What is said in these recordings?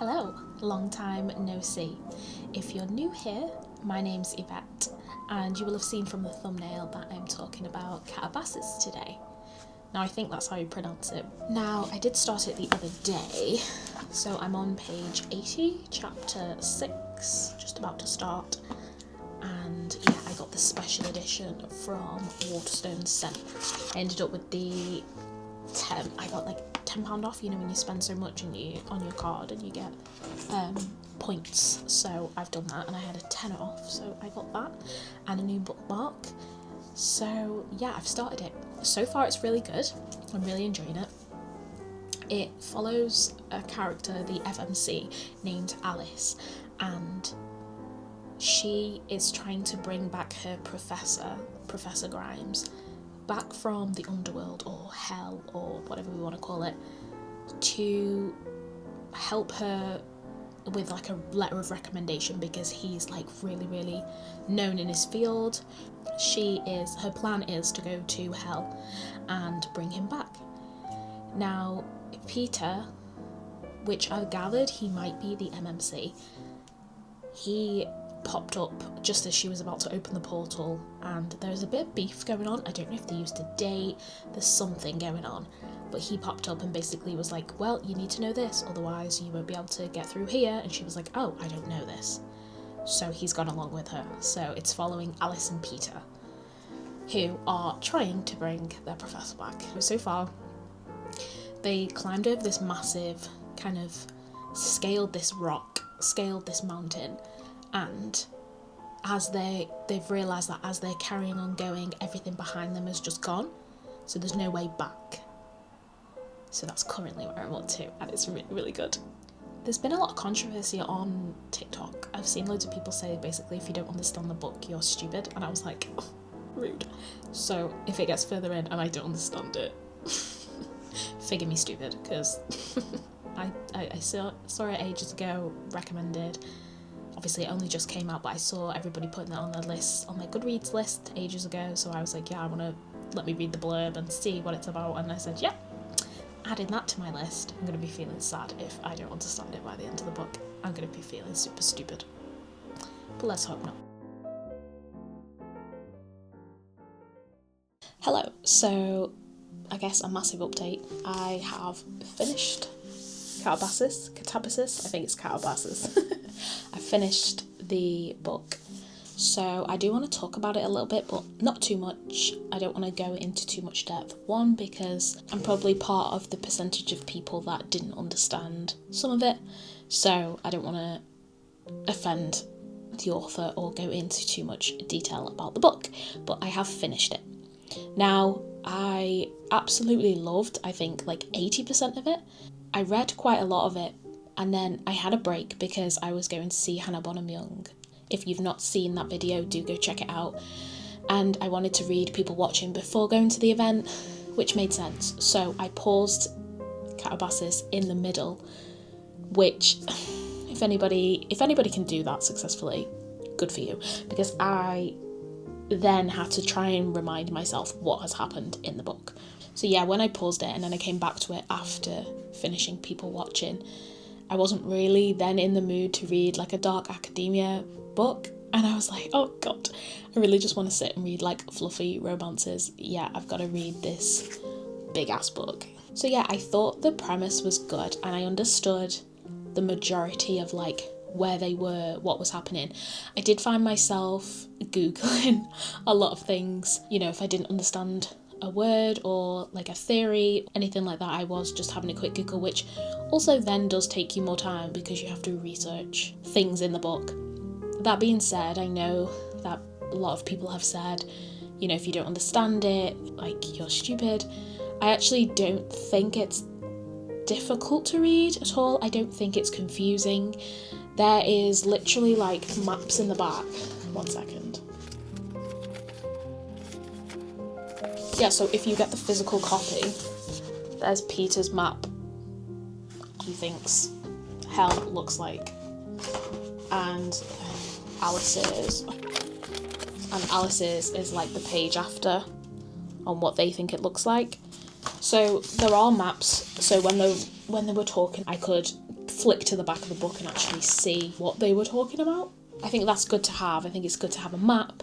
Hello, long time no see. If you're new here, my name's Yvette, and you will have seen from the thumbnail that I'm talking about Katabasis today. Now, I think that's how you pronounce it. Now, I did start it the other day, so I'm on page 80, chapter 6, just about to start. And yeah, I got the special edition from Waterstone Scent. I ended up with the I got like £10 off, you know, when you spend so much on your card and you get points. So I've done that and I had a tenner off, so I got that and a new bookmark. So yeah, I've started it. So far it's really good. I'm really enjoying it. It follows a character, the FMC, named Alice, and she is trying to bring back her Professor Grimes, back from the underworld or hell or whatever we want to call it, to help her with like a letter of recommendation because he's like really known in his field. Her plan is to go to hell and bring him back. Now Peter, which I've gathered he might be the MMC, he popped up just as she was about to open the portal, and there's a bit of beef going on. I don't know if they used to date, there's something going on, but he popped up and basically was like, well, you need to know this, otherwise you won't be able to get through here. And she was like, oh, I don't know this. So he's gone along with her. So it's following Alice and Peter, who are trying to bring their professor back. So far, they climbed over this massive kind of scaled this mountain, and as they've realised that as they're carrying on going, everything behind them has just gone, so there's no way back. So that's currently where I'm up to, and it's really good. There's been a lot of controversy on TikTok. I've seen loads of people say basically if you don't understand the book you're stupid, and I was like, oh, rude. So if it gets further in and I don't understand it, figure me stupid, because I saw it ages ago, recommended. Obviously it only just came out, but I saw everybody putting that on their list, on their Goodreads list ages ago, so I was like, yeah, let me read the blurb and see what it's about, and I said, yeah, adding that to my list. I'm going to be feeling sad if I don't understand it by the end of the book. I'm going to be feeling super stupid. But let's hope not. Hello, so I guess a massive update. I have finished Katabasis, I think it's Katabasis. I finished the book, so I do want to talk about it a little bit, but not too much. I don't want to go into too much depth. One, because I'm probably part of the percentage of people that didn't understand some of it, so I don't want to offend the author or go into too much detail about the book, but I have finished it. Now, I absolutely loved, I think, like 80% of it. I read quite a lot of it, and then I had a break because I was going to see Hannah Bonham Young. If you've not seen that video, do go check it out. And I wanted to read People Watching before going to the event, which made sense. So I paused Katabasis in the middle, which, if anybody can do that successfully, good for you. Because I then had to try and remind myself what has happened in the book. So yeah, when I paused it and then I came back to it after finishing People Watching, I wasn't really then in the mood to read like a dark academia book, and I was like, oh god, I really just want to sit and read like fluffy romances. Yeah, I've got to read this big ass book. So yeah, I thought the premise was good and I understood the majority of like where they were, what was happening. I did find myself Googling a lot of things, you know, if I didn't understand a word or like a theory, anything like that, I was just having a quick Google, which also then does take you more time because you have to research things in the book. That being said, I know that a lot of people have said, you know, if you don't understand it, like, you're stupid. I actually don't think it's difficult to read at all. I don't think it's confusing. There is literally like maps in the back. One second. Yeah, so if you get the physical copy, there's Peter's map. He thinks hell looks like, and Alice's is like the page after on what they think it looks like. So there are maps. So when they were talking, I could flick to the back of the book and actually see what they were talking about. I think that's good to have. I think it's good to have a map,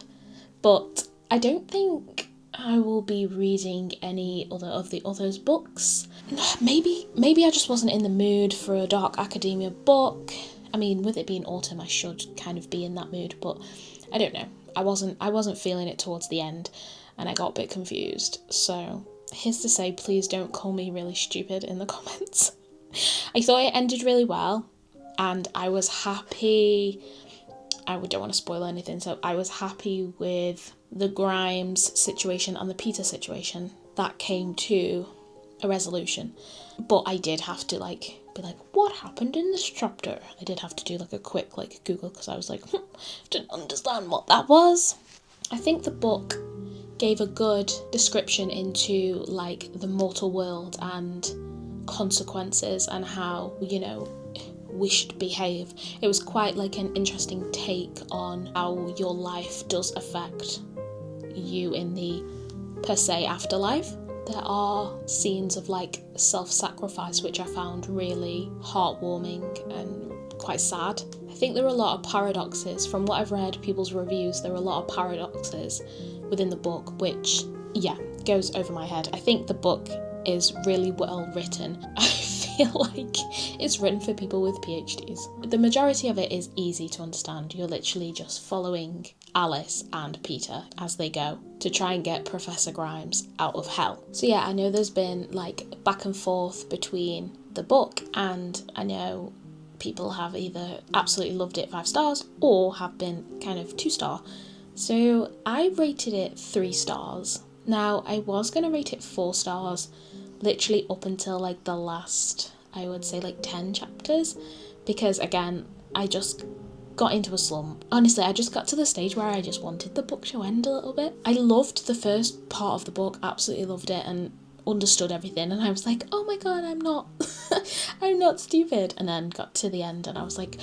but I don't think I will be reading any other of the others' books. Maybe I just wasn't in the mood for a dark academia book. I mean, with it being autumn, I should kind of be in that mood, but I don't know. I wasn't feeling it towards the end, and I got a bit confused. So here's to say, please don't call me really stupid in the comments. I thought it ended really well, and I was happy. I don't want to spoil anything, so I was happy with the Grimes situation and the Peter situation. That came to a resolution. But I did have to be like, what happened in this chapter? I did have to do a quick Google, because I was like, didn't understand what that was. I think the book gave a good description into the mortal world and consequences and how, we should behave. It was quite an interesting take on how your life does affect you in the per se afterlife. There are scenes of self-sacrifice which I found really heartwarming and quite sad. I think there are a lot of paradoxes. From what I've read, people's reviews, there are a lot of paradoxes within the book, which, goes over my head. I think the book is really well written. I feel like it's written for people with PhDs. The majority of it is easy to understand. You're literally just following Alice and Peter as they go to try and get Professor Grimes out of hell. So I know there's been back and forth between the book, and I know people have either absolutely loved it 5 stars or have been kind of 2-star. So I rated it 3 stars. Now I was going to rate it 4 stars literally up until the last, I would say 10 chapters, because again, I just got into a slump. Honestly, I just got to the stage where I just wanted the book to end a little bit. I loved the first part of the book, absolutely loved it, and understood everything, and I was like, oh my god, I'm not I'm not stupid. And then got to the end and I was like,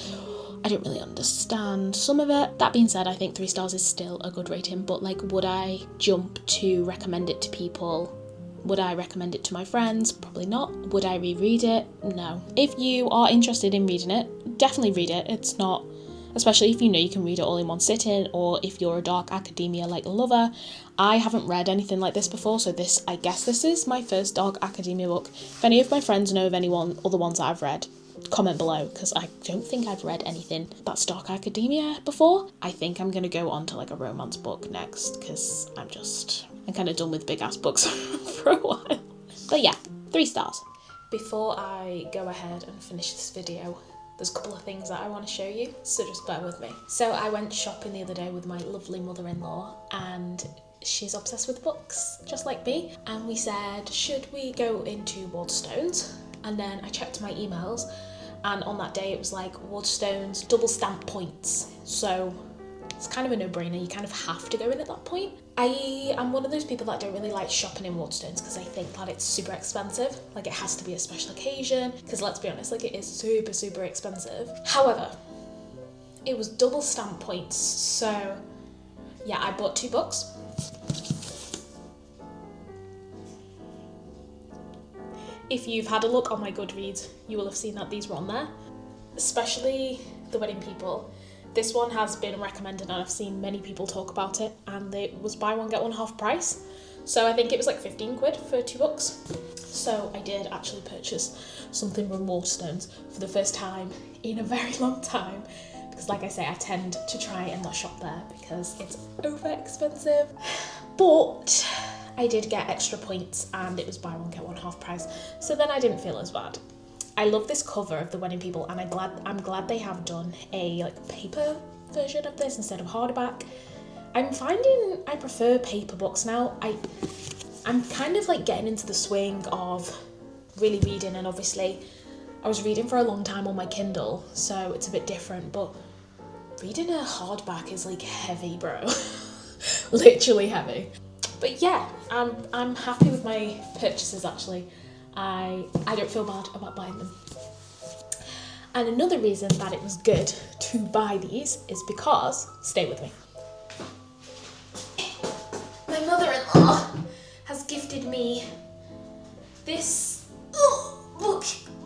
I don't really understand some of it. That being said, I think 3 stars is still a good rating, but would I jump to recommend it to people? Would I recommend it to my friends? Probably not. Would I reread it? No. If you are interested in reading it, definitely read it. It's not, especially if you can read it all in one sitting, or if you're a dark academia lover. I haven't read anything like this before, so I guess this is my first dark academia book. If any of my friends know of any other ones that I've read, comment below, because I don't think I've read anything that's dark academia before. I think I'm going to go on to a romance book next, because I'm kind of done with big ass books for a while. But 3 stars. Before I go ahead and finish this video, there's a couple of things that I want to show you, so just bear with me. So I went shopping the other day with my lovely mother-in-law, and she's obsessed with books, just like me. And we said, should we go into Waterstones? And then I checked my emails, and on that day it was Waterstones double stamp points. So it's kind of a no-brainer. You kind of have to go in at that point. I am one of those people that don't really like shopping in Waterstones because I think that it's super expensive. It has to be a special occasion, because let's be honest, it is super, super expensive. However, it was double stamp points. So I bought 2 books. If you've had a look on my Goodreads, you will have seen that these were on there, especially The Wedding People. This one has been recommended and I've seen many people talk about it, and it was buy one get one half price. So I think it was 15 quid for 2 books. So I did actually purchase something from Waterstones for the first time in a very long time, because like I say, I tend to try and not shop there because it's over expensive. But I did get extra points and it was buy one get one half price, so then I didn't feel as bad. I love this cover of The Wedding People, and I'm glad they have done a paper version of this instead of hardback. I'm finding I prefer paper books now. I'm kind of getting into the swing of really reading, and obviously I was reading for a long time on my Kindle, so it's a bit different, but reading a hardback is heavy, bro. Literally heavy. But I'm happy with my purchases actually. I don't feel bad about buying them. And another reason that it was good to buy these is because, stay with me, my mother-in-law has gifted me this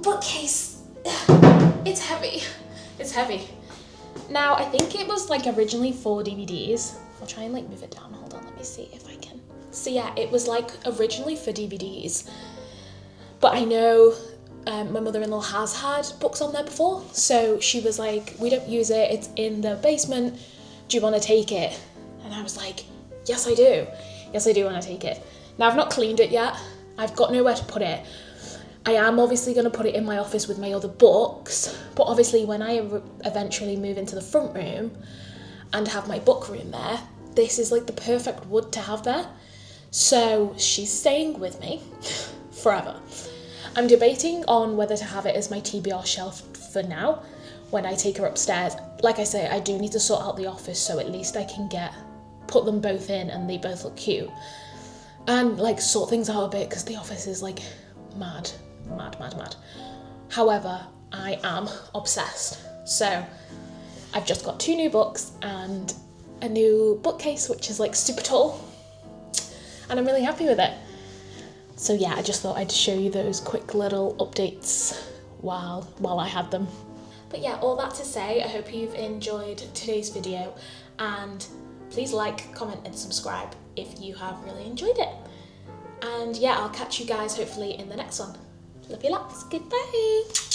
bookcase. It's heavy. It's heavy. Now, I think it was like originally 4 DVDs. I'll try and like move it down. Hold on, let me see if I can. So yeah, it was like originally for DVDs. But I know my mother-in-law has had books on there before. So she was like, we don't use it. It's in the basement. Do you want to take it? And I was like, yes, I do. Yes, I do want to take it. Now, I've not cleaned it yet. I've got nowhere to put it. I am obviously going to put it in my office with my other books, but obviously when I eventually move into the front room and have my book room there, this is like the perfect wood to have there. So she's staying with me forever. I'm debating on whether to have it as my TBR shelf for now when I take her upstairs. Like I say, I do need to sort out the office, so at least I can put them both in and they both look cute. And like sort things out a bit because the office is like mad. However, I am obsessed. So I've just got 2 new books and a new bookcase, which is like super tall. And I'm really happy with it. So yeah, I just thought I'd show you those quick little updates while I had them. But yeah, all that to say, I hope you've enjoyed today's video, and please like, comment and subscribe if you have really enjoyed it. And yeah, I'll catch you guys hopefully in the next one. Love you lots. Goodbye.